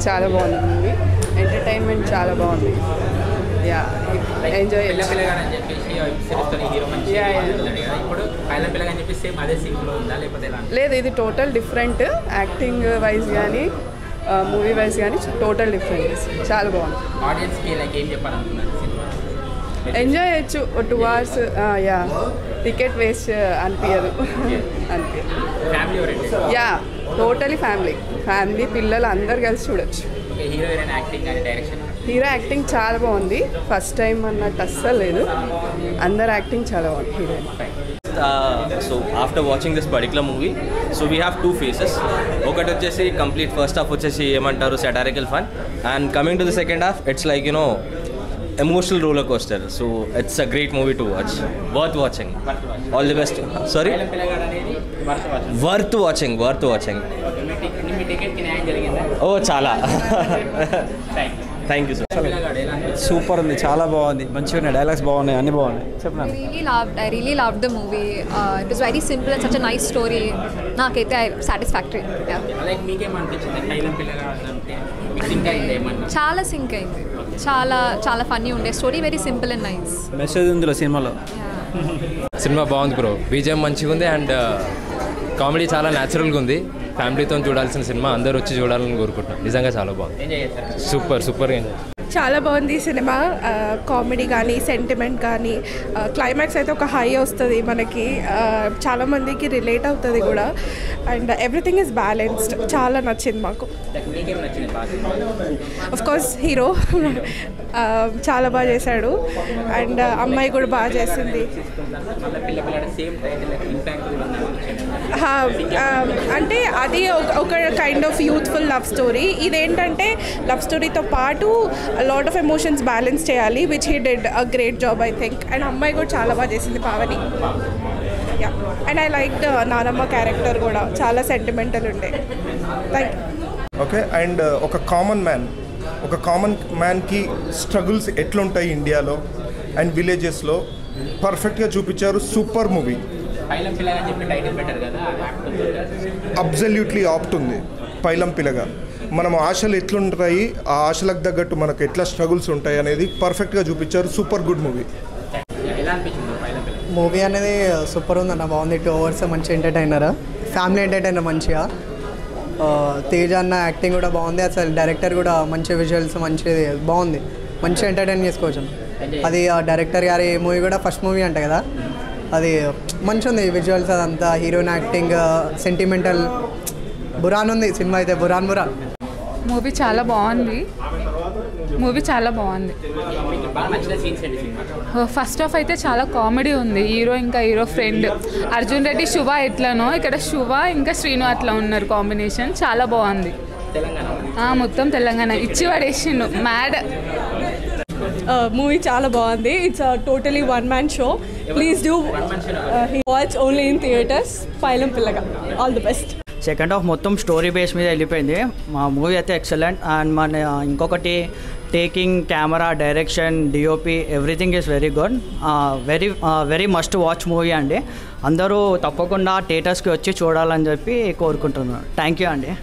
చాలా బాగుంది movie, entertainment చాలా బాగుంది. Yeah enjoy. లేదు, ఇది టోటల్ డిఫరెంట్. యాక్టింగ్ వైజ్ కానీ మూవీ వైజ్ కానీ టోటల్ డిఫరెంట్. చాలా బాగుంది. ఎంజాయ్ చేయొచ్చు 2 hours. యా టికెట్ వేస్ట్ అనిపించదు. యా టోటలీ ఫ్యామిలీ పిల్లలు అందరు కలిసి చూడొచ్చు. హీరో యాక్టింగ్ చాలా బాగుంది. ఫస్ట్ టైం అన్నట్టు అస్సలు లేదు. అందరు యాక్టింగ్ చాలా బాగుంది. Heroine. So after watching this particular movie, so we have 2 phases. ఒకటి వచ్చేసి కంప్లీట్ ఫస్ట్ హాఫ్ వచ్చేసి ఏమంటారు satirical fun, and coming to the second half it's like emotional roller coaster. So it's a great movie to watch, worth watching. All the best. Sorry, worth watching. Oh chala. Thank you sir. Super ఉంది, చాలా బాగుంది, మంచిగా ఉన్నాయి, dialogues బాగున్నాయి, అన్ని బాగున్నాయి. చెప్పండి. I really loved the movie. It was very simple and such a nice story. నాకైతే సాటిస్ఫాక్టరీ. చాలా సింక్ అయింది. చాలా ఫన్నీ ఉండే story, very simple and nice. Message ఉంది సినిమాలో. సినిమా బాగుంది బ్రో, బీజిఎం మంచిగా ఉంది అండ్ కామెడీ చాలా న్యాచురల్గా ఉంది. ఫ్యామిలీతో చూడాల్సిన సినిమా, అందరూ వచ్చి చూడాలని కోరుకుంటున్నాను. నిజంగా చాలా బాగుంది. Super enjoy. చాలా బాగుంది సినిమా. కామెడీ కానీ సెంటిమెంట్ కానీ క్లైమాక్స్ అయితే ఒక హై వస్తుంది మనకి. చాలామందికి రిలేట్ అవుతుంది కూడా. And everything is balanced. చాలా నచ్చింది మాకు. అఫ్కోర్స్ హీరో చాలా బాగా చేశాడు అండ్ అమ్మాయి కూడా బాగా చేసింది. అంటే అది ఒక kind of youthful love story. ఇదేంటంటే లవ్ స్టోరీతో పాటు లాట్ ఆఫ్ ఎమోషన్స్ బ్యాలెన్స్ చేయాలి, which he did a great job I think. And అమ్మాయి కూడా చాలా బాగా చేసింది, Pavani. Yeah and I like నానమ్మ క్యారెక్టర్ కూడా చాలా సెంటిమెంటల్ ఉండే. Thank you. ఓకే. అండ్ ఒక కామన్ మ్యాన్కి స్ట్రగుల్స్ ఎట్లుంటాయి ఇండియాలో అండ్ విలేజెస్లో పర్ఫెక్ట్గా చూపించారు. Super movie. అబ్జల్యూట్లీ ఆప్ట్ ఉంది. పైలం పిల్లగా మనం ఆశలు ఎట్లుంటాయి, ఆ ఆశలకు తగ్గట్టు మనకు ఎట్లా స్ట్రగుల్స్ ఉంటాయి అనేది పర్ఫెక్ట్గా చూపించారు. Super good movie. మూవీ అనేది సూపర్ ఉందన్న, బాగుంది. 2 hours మంచి ఎంటర్టైనర్, ఫ్యామిలీ ఎంటర్టైనర్ మంచిగా. తేజ అన్న యాక్టింగ్ కూడా బాగుంది. అసలు డైరెక్టర్ కూడా మంచి విజువల్స్ మంచిది బాగుంది, మంచిగా ఎంటర్టైన్ చేసుకోవచ్చు. అది డైరెక్టర్ గారి మూవీ కూడా ఫస్ట్ మూవీ అంట కదా, అది మంచిగా ఉంది. విజువల్స్ అదంతా, హీరోయిన్ యాక్టింగ్, సెంటిమెంటల్. బురాన్ ఉంది సినిమా అయితే, బురాన్. మూవీ చాలా బాగుంది. ఫస్ట్ హాఫ్ అయితే చాలా కామెడీ ఉంది. హీరో ఫ్రెండ్ అర్జున్ రెడ్డి, శుభ ఎట్లనో ఇక్కడ శుభ ఇంకా శ్రీను అట్లా ఉన్నారు. కాంబినేషన్ చాలా బాగుంది. మొత్తం తెలంగాణ ఇచ్చి పడేసిండు. మ్యాడ్. మూవీ చాలా బాగుంది. It's totally one man show. Please do watch only in theatres. Pailam Pillaga. All the best. Second half మొత్తం స్టోరీ బేస్ మీద వెళ్ళిపోయింది. మా మూవీ అయితే ఎక్సలెంట్. అండ్ మన ఇంకొకటి taking, camera, direction, DOP, everything is very good. Very must watch movie అండి. అందరూ తప్పకుండా థియేటర్స్కి వచ్చి చూడాలని చెప్పి కోరుకుంటున్నాను. థ్యాంక్ యూ అండి.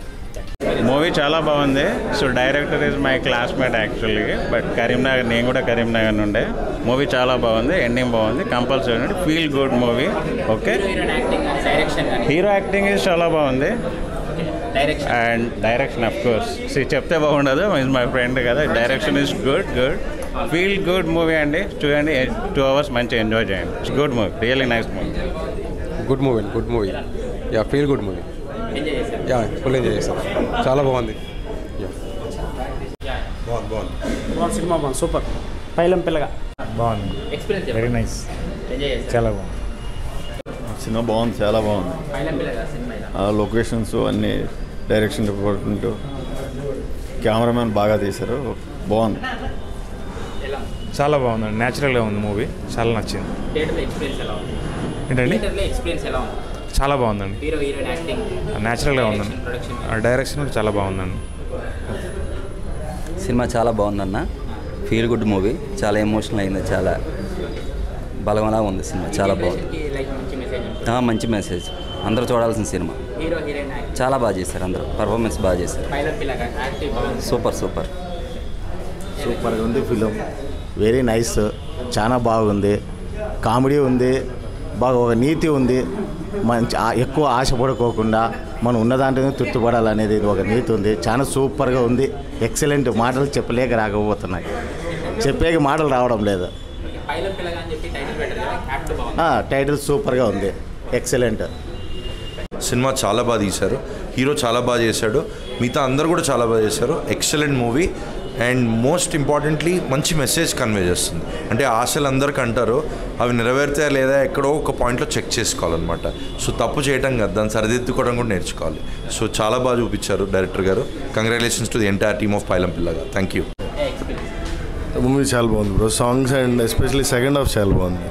మూవీ చాలా బాగుంది. So director is my classmate actually, but Karimnagar, నేను కూడా కరీంనగర్ నుండే. మూవీ చాలా బాగుంది, ఎండింగ్ బాగుంది. Compulsory feel good movie. Okay. Hero acting is చాలా బాగుంది. అండ్ డైరెక్షన్ అఫ్ కోర్స్ చెప్తే బాగుండదు, ఈజ్ మై ఫ్రెండ్ కదా. Direction is good. Feel good movie అండి. చూడండి, 2 hours మంచిగా ఎంజాయ్ చేయండి. It's good movie, really nice movie. Good movie. Yeah feel good movie. Yeah full enjoy చేస్తాం. చాలా బాగుంది. బాగుంది సినిమా, బాగుంది. సూపర్. పైలం పిల్లగా బాగుంది. Very nice. చాలా బాగుంది సినిమా. బాగుంది, చాలా బాగుంది. లొకేషన్స్ అన్నీ, డైరెక్షన్ డిపార్ట్మెంట్, కెమెరామెన్ బాగా తీశారు. బాగుంది, చాలా బాగుంది. న్యాచురల్గా ఉంది మూవీ. చాలా నచ్చింది. ఏంటండి? చాలా బాగుందండి. న్యాచురల్గా ఉందండి. డైరెక్షన్ కూడా చాలా బాగుందండి. సినిమా చాలా బాగుందన్న. Feel good movie. చాలా ఎమోషనల్ అయింది, చాలా బలమలా ఉంది సినిమా. చాలా బాగుంది, మంచి మెసేజ్. అందరూ చూడాల్సిన సినిమా. చాలా బాగా చేశారు, అందరూ పర్ఫార్మెన్స్ బాగా చేశారు. సూపర్ సూపర్ సూపర్గా ఉంది ఫిలిం, వెరీ నైస్, చాలా బాగుంది. కామెడీ ఉంది, బాగా ఒక నీతి ఉంది. మంచి ఎక్కువ ఆశపడుకోకుండా మనం ఉన్నదాంట్లోనే తృప్తిపడాలనేది ఒక నీతి ఉంది. చాలా సూపర్గా ఉంది, ఎక్సలెంట్. మాటలు చెప్పలేక రాకపోతున్నాయి, చెప్పేకి మాటలు రావడం లేదు. టైటిల్ సూపర్గా ఉంది, ఎక్సలెంట్. సినిమా చాలా బాగా తీశారు, హీరో చాలా బాగా చేశాడు, మిగతా అందరు కూడా చాలా బాగా చేశారు. Excellent movie and most importantly మంచి మెసేజ్ కన్వే చేస్తుంది. అంటే ఆశలు అందరికి అంటారు, అవి నెరవేరుతాయా లేదా ఎక్కడో ఒక పాయింట్లో చెక్ చేసుకోవాలన్నమాట. సో తప్పు చేయటం కాదు, దాన్ని సరిదిద్దుకోవడం కూడా నేర్చుకోవాలి. సో చాలా బాగా చూపించారు డైరెక్టర్ గారు. Congratulations to the entire team of Pailam Pillaga. Thank you. Movie చాలా బాగుంది bro, songs and especially second half చాలా బాగుంది.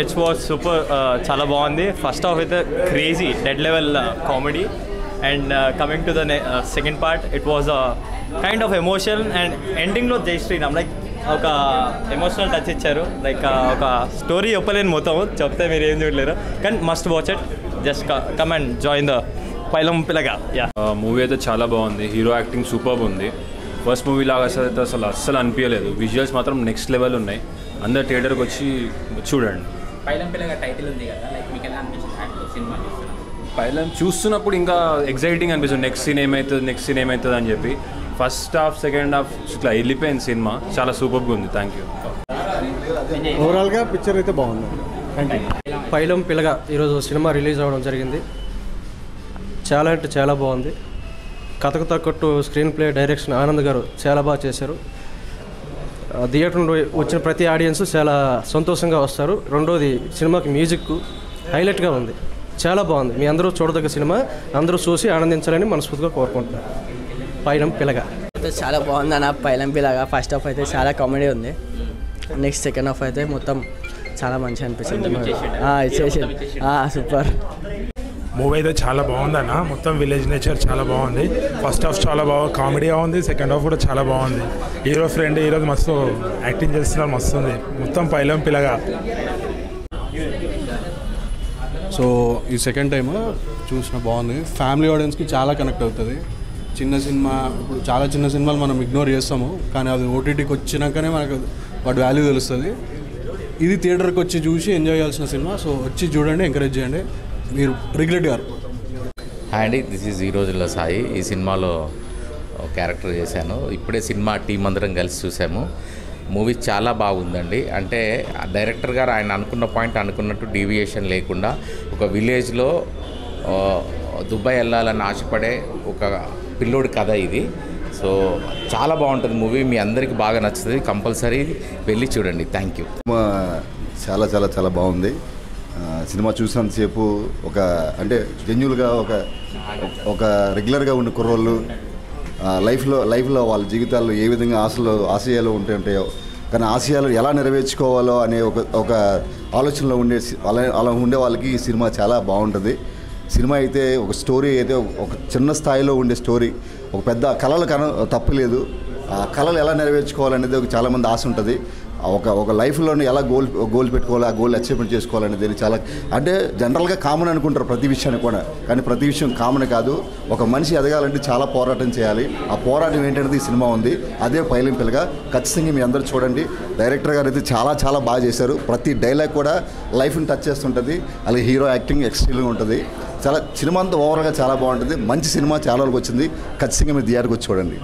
ఇట్స్ వాజ్ సూపర్, చాలా బాగుంది. ఫస్ట్ హాఫ్ అయితే crazy dead level comedy and coming to the second part it was kind of emotion and ఎండింగ్లో Jai Sriram like ఒక emotional touch ఇచ్చారు. లైక్ ఒక story చెప్పలేను మొత్తం, చెప్తే మీరు ఏం చూడలేరు, కానీ must watch it. Just come and join the Pailam Pillaga. Movie అయితే చాలా బాగుంది, హీరో యాక్టింగ్ సూపర్బ్ ఉంది. ఫస్ట్ మూవీ లాగా అయితే అస్సలు అనిపించలేదు. విజువల్స్ మాత్రం నెక్స్ట్ లెవెల్ ఉన్నాయి. అందరు థియేటర్కి వచ్చి చూడండి. పైలం చూస్తున్నప్పుడు ఇంకా ఎగ్జైటింగ్ అనిపిస్తుంది, నెక్స్ట్ సీన్ ఏమవుతుంది అని చెప్పి. ఫస్ట్ హాఫ్ సెకండ్ హాఫ్ ఇట్లా వెళ్ళిపోయింది సినిమా, చాలా సూపర్గా ఉంది. Thank you. ఓవరాల్గా పిక్చర్ అయితే బాగుంది. Thank you. పైలం పిల్లగా ఈరోజు సినిమా రిలీజ్ అవ్వడం జరిగింది. చాలా అంటే చాలా బాగుంది. కథకు తగ్గట్టు స్క్రీన్ ప్లే, డైరెక్షన్ ఆనంద్ గారు చాలా బాగా చేశారు. థియేటర్ నుండి వచ్చిన ప్రతి ఆడియన్స్ చాలా సంతోషంగా వస్తారు. రెండోది సినిమాకి మ్యూజిక్ హైలైట్గా ఉంది, చాలా బాగుంది. మీ అందరూ చూడదగ్గ సినిమా, అందరూ చూసి ఆనందించాలని మనస్ఫూర్తిగా కోరుకుంటున్నారు. పైలం పిల్లగా చాలా బాగుంది అన్న. పైలం పిల్లగా ఫస్ట్ హాఫ్ అయితే చాలా కామెడీ ఉంది, నెక్స్ట్ సెకండ్ హాఫ్ అయితే మొత్తం చాలా మంచిగా అనిపిస్తుంది. సూపర్ మూవీ అయితే చాలా బాగుంది అన్న. మొత్తం విలేజ్ నేచర్ చాలా బాగుంది. ఫస్ట్ హాఫ్ చాలా బాగా కామెడీగా ఉంది, సెకండ్ హాఫ్ కూడా చాలా బాగుంది. హీరో ఫ్రెండ్ ఈరోజు మస్తు యాక్టింగ్ చేస్తున్నారు, మస్తు ఉంది. మొత్తం పైలం పిల్లగా. సో ఈ సెకండ్ టైం చూసిన బాగుంది. ఫ్యామిలీ ఆడియన్స్కి చాలా కనెక్ట్ అవుతుంది. చిన్న సినిమా, ఇప్పుడు చాలా చిన్న సినిమాలు మనం ఇగ్నోర్ చేస్తాము, కానీ అది ఓటీటీకి వచ్చినాకనే మనకు వాటి వాల్యూ తెలుస్తుంది. ఇది థియేటర్కి వచ్చి చూసి ఎంజాయ్ చేయాల్సిన సినిమా. సో వచ్చి చూడండి, ఎంకరేజ్ చేయండి, మీరు రిగ్రెట్ గారు. హాయ్ అండి, దిస్ ఈజ్ ఈ రోజుల్లో సాయి. ఈ సినిమాలో క్యారెక్టర్ చేశాను. ఇప్పుడే సినిమా టీం అందరం కలిసి చూసాము. మూవీ చాలా బాగుందండి. అంటే డైరెక్టర్ గారు ఆయన అనుకున్న పాయింట్ అనుకున్నట్టు డీవియేషన్ లేకుండా ఒక విలేజ్లో దుబాయ్ వెళ్ళాలని ఆశపడే ఒక పిల్లోడి కథ ఇది. సో చాలా బాగుంటుంది మూవీ, మీ అందరికీ బాగా నచ్చుతుంది. కంపల్సరీ వెళ్ళి చూడండి. Thank you. చాలా చాలా చాలా బాగుంది. సినిమా చూసినంతసేపు ఒక అంటే జెన్యున్గా ఒక రెగ్యులర్గా ఉన్న కుర్రోళ్ళు లైఫ్లో వాళ్ళ జీవితాల్లో ఏ విధంగా ఆశయాలు ఉంటాయో, కానీ ఆశయాలు ఎలా నెరవేర్చుకోవాలో అనే ఒక ఆలోచనలో అలా ఉండే వాళ్ళకి ఈ సినిమా చాలా బాగుంటుంది. సినిమా అయితే ఒక స్టోరీ అయితే ఒక చిన్న స్థాయిలో ఉండే స్టోరీ, ఒక పెద్ద కళలు తప్పలేదు. ఆ కళలు ఎలా నెరవేర్చుకోవాలనేది చాలామంది ఆశ ఉంటుంది. ఒక లైఫ్లోనే ఎలా గోల్ పెట్టుకోవాలి, ఆ గోల్ అచీవ్మెంట్ చేసుకోవాలనేది చాలా అంటే జనరల్గా కామన్ అనుకుంటారు ప్రతి విషయాన్ని కూడా, కానీ ప్రతి విషయం కామన్ కాదు. ఒక మనిషి ఎదగాలంటే చాలా పోరాటం చేయాలి. ఆ పోరాటం ఏంటనేది ఈ సినిమా ఉంది, అదే పైలం పిల్లగా. ఖచ్చితంగా మీ అందరూ చూడండి. డైరెక్టర్ గారు అయితే చాలా చాలా బాగా చేశారు. ప్రతి డైలాగ్ కూడా లైఫ్ని టచ్ చేస్తుంటుంది. అలాగే హీరో యాక్టింగ్ ఎక్స్ట్రీమ్గా ఉంటుంది. చాలా సినిమా అంతా ఓవరాల్గా చాలా బాగుంటుంది. మంచి సినిమా చాలా వరకు వచ్చింది. ఖచ్చితంగా మీరు థియేటర్కి వచ్చి చూడండి.